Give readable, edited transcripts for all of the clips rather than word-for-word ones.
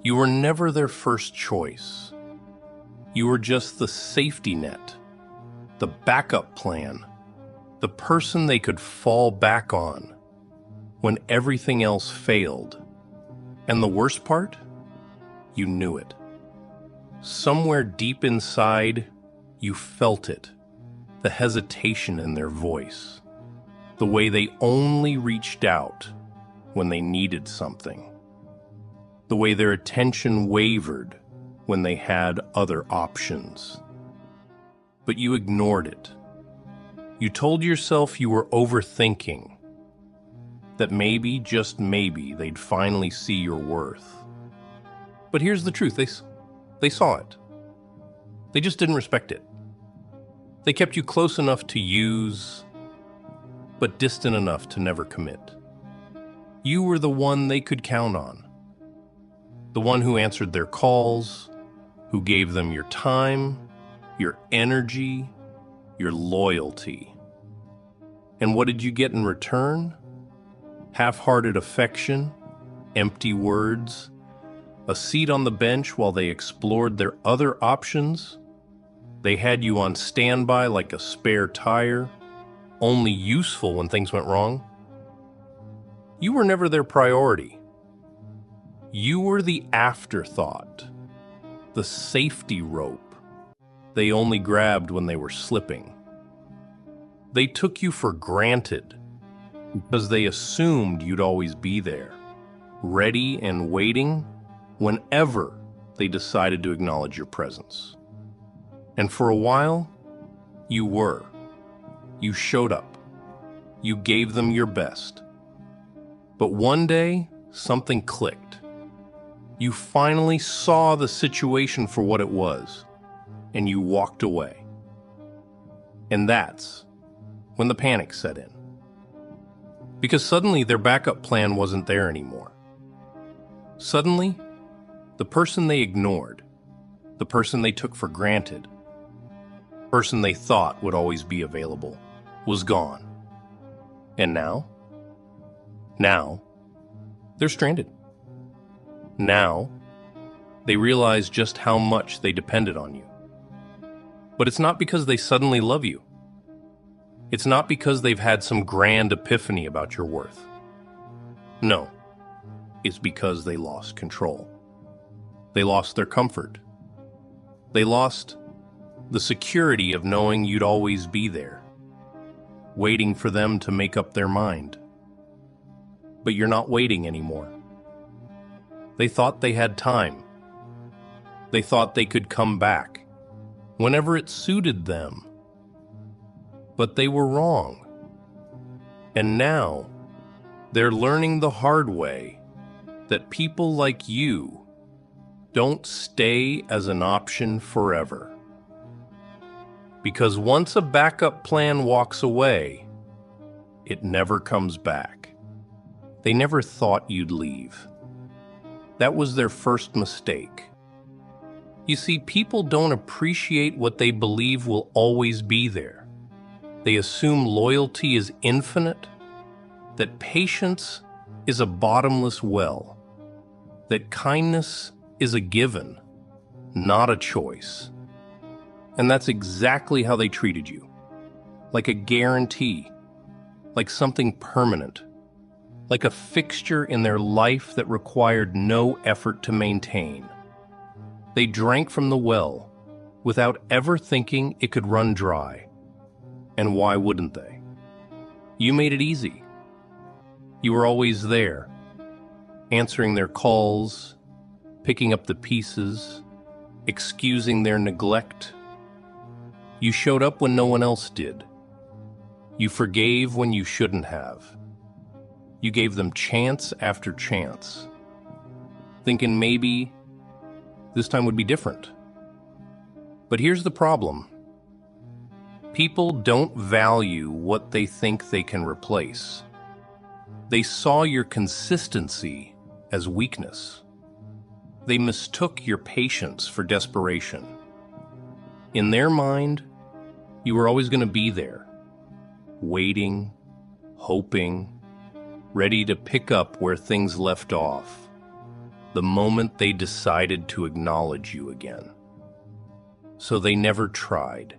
You were never their first choice. You were just the safety net, the backup plan, the person they could fall back on when everything else failed. And the worst part? You knew it. Somewhere deep inside, you felt it, the hesitation in their voice, the way they only reached out when they needed something, the way their attention wavered when they had other options. But you ignored it. You told yourself you were overthinking, that maybe, just maybe, they'd finally see your worth. But here's the truth, they saw it. They just didn't respect it. They kept you close enough to use, but distant enough to never commit. You were the one they could count on, the one who answered their calls, who gave them your time, your energy, your loyalty. And what did you get in return? Half-hearted affection, empty words, a seat on the bench while they explored their other options. They had you on standby like a spare tire, only useful when things went wrong. You were never their priority. You were the afterthought, the safety rope they only grabbed when they were slipping. They took you for granted because they assumed you'd always be there, ready and waiting whenever they decided to acknowledge your presence. And for a while, you were. You showed up. You gave them your best. But one day, something clicked. You finally saw the situation for what it was, and you walked away. And that's when the panic set in. Because suddenly their backup plan wasn't there anymore. Suddenly, the person they ignored, the person they took for granted, the person they thought would always be available, was gone. And now, they're stranded. Now, they realize just how much they depended on you. But it's not because they suddenly love you. It's not because they've had some grand epiphany about your worth. No, it's because they lost control. They lost their comfort. They lost the security of knowing you'd always be there, waiting for them to make up their mind. But you're not waiting anymore. They thought they had time. They thought they could come back whenever it suited them. But they were wrong. And now, they're learning the hard way that people like you don't stay as an option forever. Because once a backup plan walks away, it never comes back. They never thought you'd leave. That was their first mistake. You see, people don't appreciate what they believe will always be there. They assume loyalty is infinite, that patience is a bottomless well, that kindness is a given, not a choice. And that's exactly how they treated you. Like a guarantee, like something permanent, like a fixture in their life that required no effort to maintain. They drank from the well without ever thinking it could run dry. And why wouldn't they? You made it easy. You were always there, answering their calls, picking up the pieces, excusing their neglect. You showed up when no one else did. You forgave when you shouldn't have. You gave them chance after chance, thinking maybe this time would be different. But here's the problem. People don't value what they think they can replace. They saw your consistency as weakness. They mistook your patience for desperation. In their mind, you were always going to be there, waiting, hoping, ready to pick up where things left off, the moment they decided to acknowledge you again. So they never tried.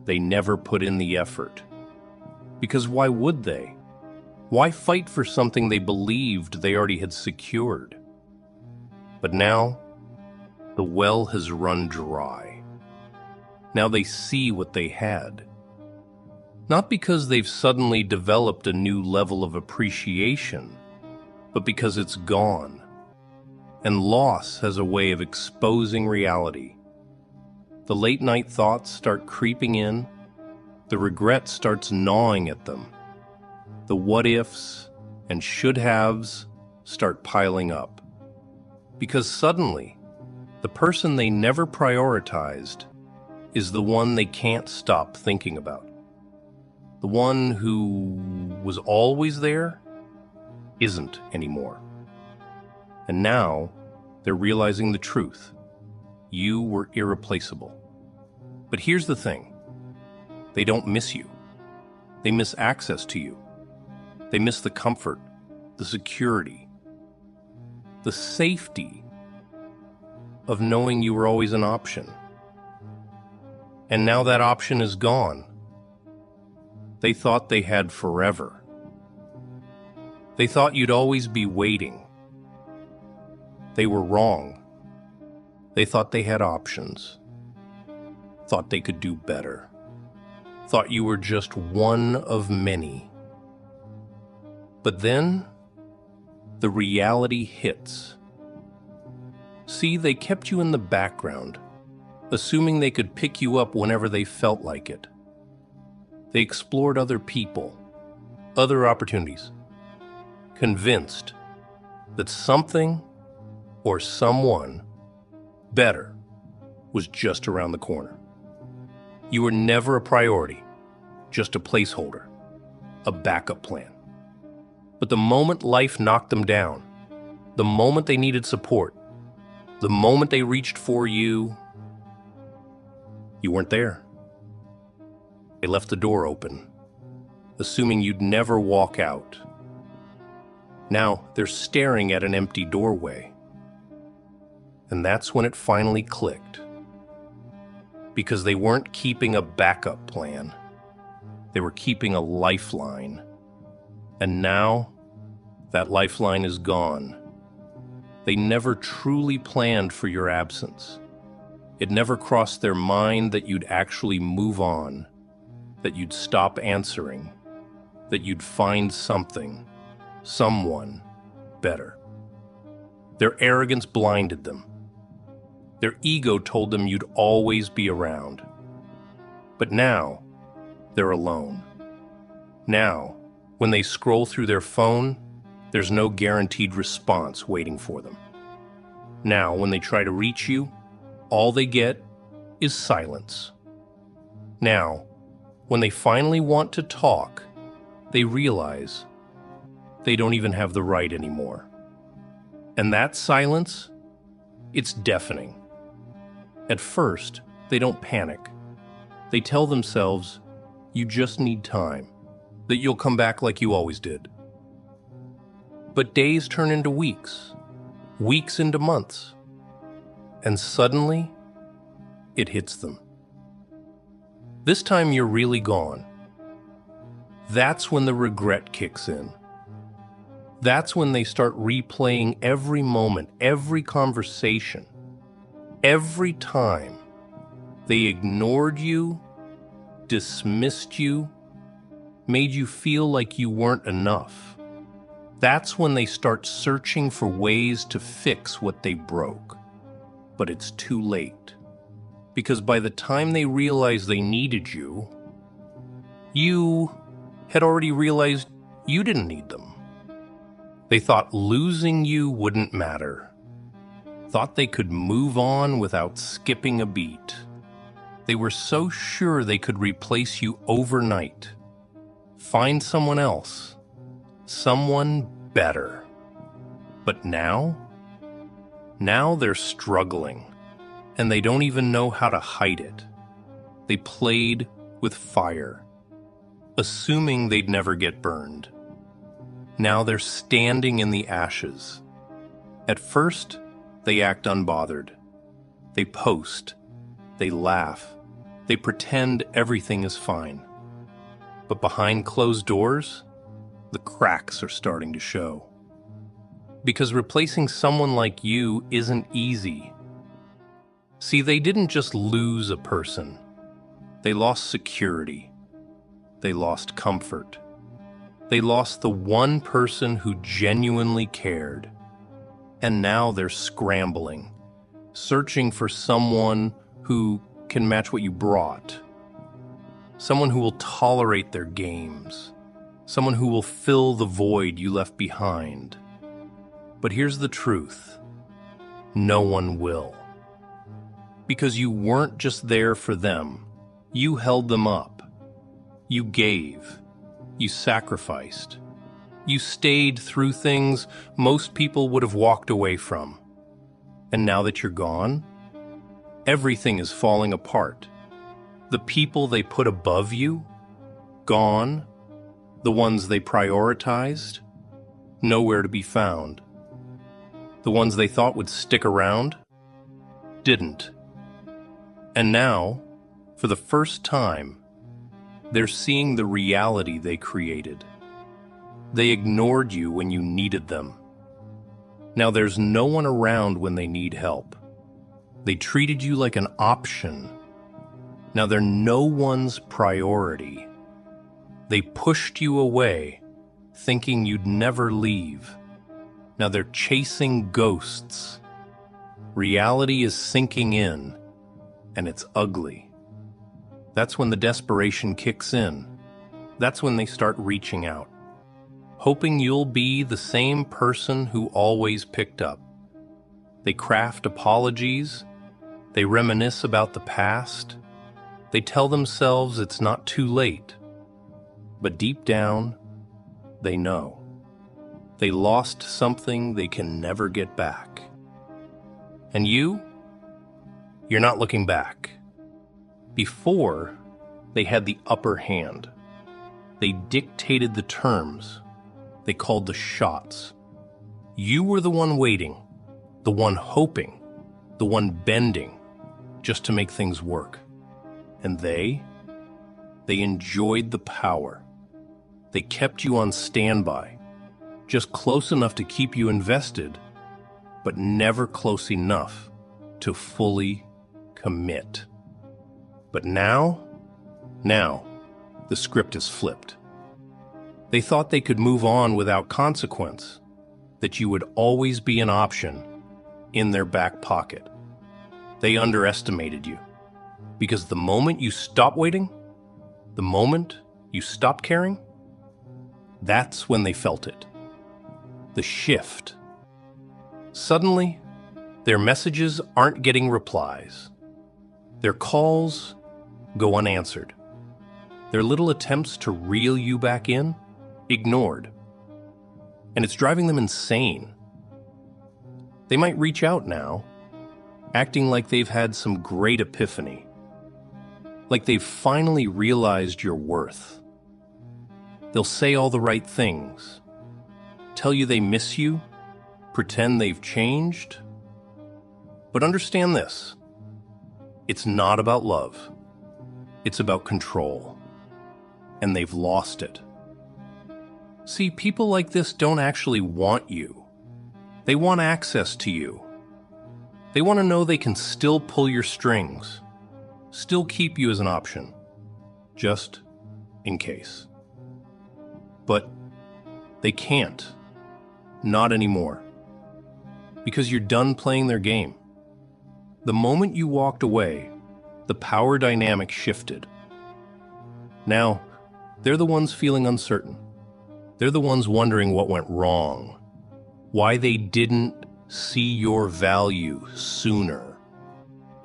They never put in the effort. Because why would they? Why fight for something they believed they already had secured? But now, the well has run dry. Now they see what they had. Not because they've suddenly developed a new level of appreciation, but because it's gone. And loss has a way of exposing reality. The late-night thoughts start creeping in. The regret starts gnawing at them. The what-ifs and should-haves start piling up. Because suddenly, the person they never prioritized is the one they can't stop thinking about. The one who was always there isn't anymore. And now, they're realizing the truth. You were irreplaceable. But here's the thing. They don't miss you. They miss access to you. They miss the comfort, the security, the safety of knowing you were always an option. And now that option is gone. They thought they had forever. They thought you'd always be waiting. They were wrong. They thought they had options. Thought they could do better. Thought you were just one of many. But then, the reality hits. See, they kept you in the background, assuming they could pick you up whenever they felt like it. They explored other people, other opportunities, convinced that something or someone better was just around the corner. You were never a priority, just a placeholder, a backup plan. But the moment life knocked them down, the moment they needed support, the moment they reached for you, you weren't there. They left the door open, assuming you'd never walk out. Now they're staring at an empty doorway. And that's when it finally clicked. Because they weren't keeping a backup plan. They were keeping a lifeline. And now, that lifeline is gone. They never truly planned for your absence. It never crossed their mind that you'd actually move on, that you'd stop answering, that you'd find something, someone better. Their arrogance blinded them. Their ego told them you'd always be around. But now, they're alone. Now, when they scroll through their phone, there's no guaranteed response waiting for them. Now, when they try to reach you, all they get is silence. Now, when they finally want to talk, they realize they don't even have the right anymore. And that silence, it's deafening. At first, they don't panic. They tell themselves, you just need time, that you'll come back like you always did. But days turn into weeks, weeks into months, and suddenly, it hits them. This time you're really gone. That's when the regret kicks in. That's when they start replaying every moment, every conversation, every time they ignored you, dismissed you, made you feel like you weren't enough. That's when they start searching for ways to fix what they broke. But it's too late. Because by the time they realized they needed you, you had already realized you didn't need them. They thought losing you wouldn't matter. Thought they could move on without skipping a beat. They were so sure they could replace you overnight. Find someone else. Someone better. But now they're struggling, and they don't even know how to hide it. They played with fire, assuming they'd never get burned. Now they're standing in the ashes. At first, they act unbothered. They post. They laugh. They pretend everything is fine. But behind closed doors, the cracks are starting to show. Because replacing someone like you isn't easy. See, they didn't just lose a person. They lost security. They lost comfort. They lost the one person who genuinely cared. And now they're scrambling, searching for someone who can match what you brought. Someone who will tolerate their games. Someone who will fill the void you left behind. But here's the truth. No one will. Because you weren't just there for them. You held them up. You gave. You sacrificed. You stayed through things most people would have walked away from. And now that you're gone, everything is falling apart. The people they put above you, gone. The ones they prioritized, nowhere to be found. The ones they thought would stick around, didn't. And now, for the first time, they're seeing the reality they created. They ignored you when you needed them. Now there's no one around when they need help. They treated you like an option. Now they're no one's priority. They pushed you away, thinking you'd never leave. Now they're chasing ghosts. Reality is sinking in, and it's ugly. That's when the desperation kicks in. That's when they start reaching out, hoping you'll be the same person who always picked up. They craft apologies. They reminisce about the past. They tell themselves it's not too late. But deep down, they know. They lost something they can never get back. And you're not looking back. Before, they had the upper hand. They dictated the terms. They called the shots. You were the one waiting, the one hoping, the one bending, just to make things work. And they enjoyed the power. They kept you on standby, just close enough to keep you invested, but never close enough to fully commit. But now, the script is flipped. They thought they could move on without consequence, that you would always be an option in their back pocket. They underestimated you, because the moment you stop waiting, the moment you stop caring, that's when they felt it. The shift. Suddenly, their messages aren't getting replies. Their calls go unanswered. Their little attempts to reel you back in, ignored. And it's driving them insane. They might reach out now, acting like they've had some great epiphany, like they've finally realized your worth. They'll say all the right things, tell you they miss you, pretend they've changed. But understand this, it's not about love. It's about control. And they've lost it. See, people like this don't actually want you. They want access to you. They want to know they can still pull your strings, still keep you as an option, just in case. But they can't. Not anymore. Because you're done playing their game. The moment you walked away, the power dynamic shifted. Now, they're the ones feeling uncertain. They're the ones wondering what went wrong, why they didn't see your value sooner,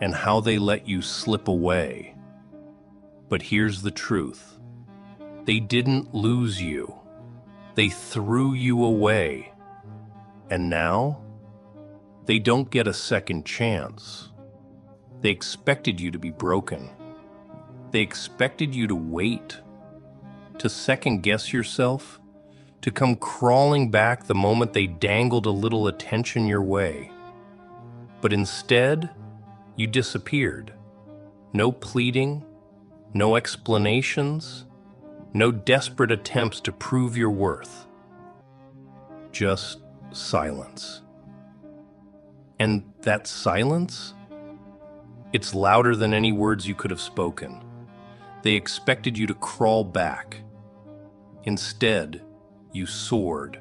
and how they let you slip away. But here's the truth. They didn't lose you. They threw you away. And now, they don't get a second chance. They expected you to be broken. They expected you to wait, to second-guess yourself, to come crawling back the moment they dangled a little attention your way. But instead, you disappeared. No pleading, no explanations, no desperate attempts to prove your worth. Just silence. And that silence? It's louder than any words you could have spoken. They expected you to crawl back. Instead, you soared.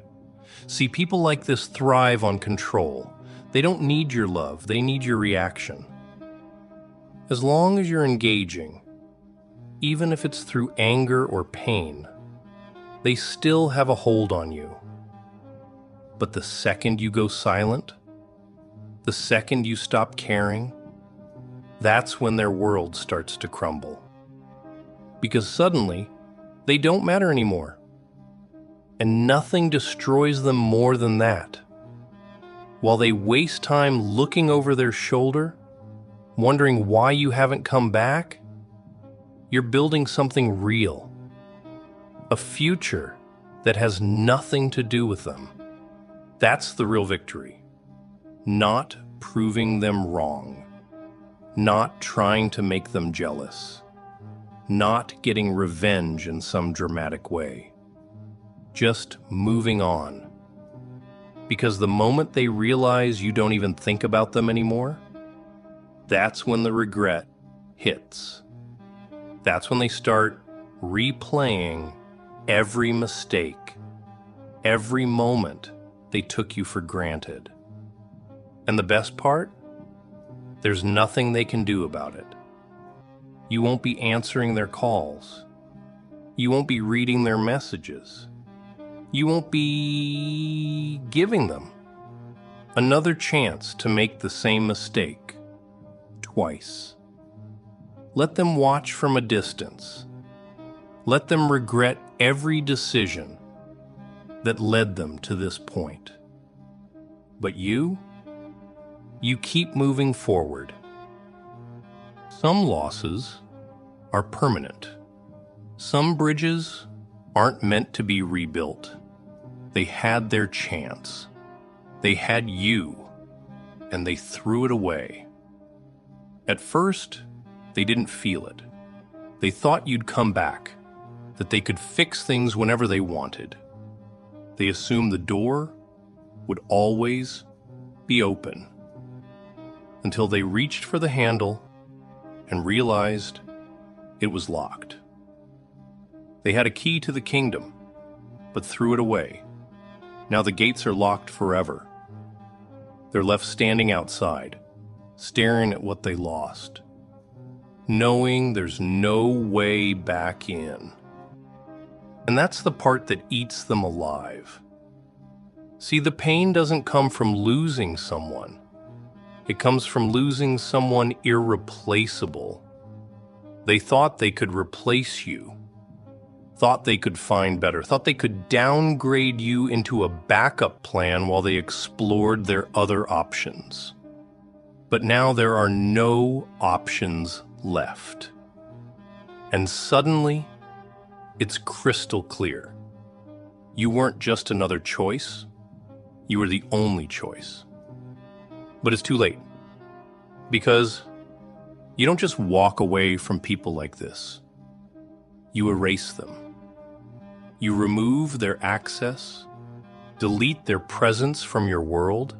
See, people like this thrive on control. They don't need your love, they need your reaction. As long as you're engaging, even if it's through anger or pain, they still have a hold on you. But the second you go silent, the second you stop caring, that's when their world starts to crumble. Because suddenly, they don't matter anymore. And nothing destroys them more than that. While they waste time looking over their shoulder, wondering why you haven't come back, you're building something real. A future that has nothing to do with them. That's the real victory. Not proving them wrong. Not trying to make them jealous. Not getting revenge in some dramatic way. Just moving on. Because the moment they realize you don't even think about them anymore, that's when the regret hits. That's when they start replaying every mistake, every moment they took you for granted. And the best part? There's nothing they can do about it. You won't be answering their calls. You won't be reading their messages. You won't be giving them another chance to make the same mistake twice. Let them watch from a distance. Let them regret every decision that led them to this point. But you keep moving forward. Some losses are permanent. Some bridges aren't meant to be rebuilt. They had their chance. They had you, and they threw it away. At first, they didn't feel it. They thought you'd come back, that they could fix things whenever they wanted. They assumed the door would always be open, until they reached for the handle and realized it was locked. They had a key to the kingdom, but threw it away. Now the gates are locked forever. They're left standing outside, staring at what they lost, knowing there's no way back in. And that's the part that eats them alive. See, the pain doesn't come from losing someone. It comes from losing someone irreplaceable. They thought they could replace you, thought they could find better, thought they could downgrade you into a backup plan while they explored their other options. But now there are no options left. And suddenly, it's crystal clear. You weren't just another choice, you were the only choice. But it's too late. Because you don't just walk away from people like this. You erase them. You remove their access, delete their presence from your world,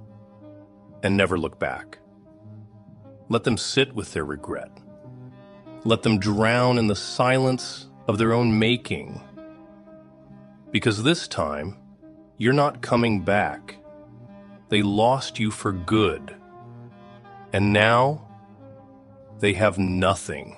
and never look back. Let them sit with their regret. Let them drown in the silence of their own making. Because this time, you're not coming back. They lost you for good. And now, they have nothing.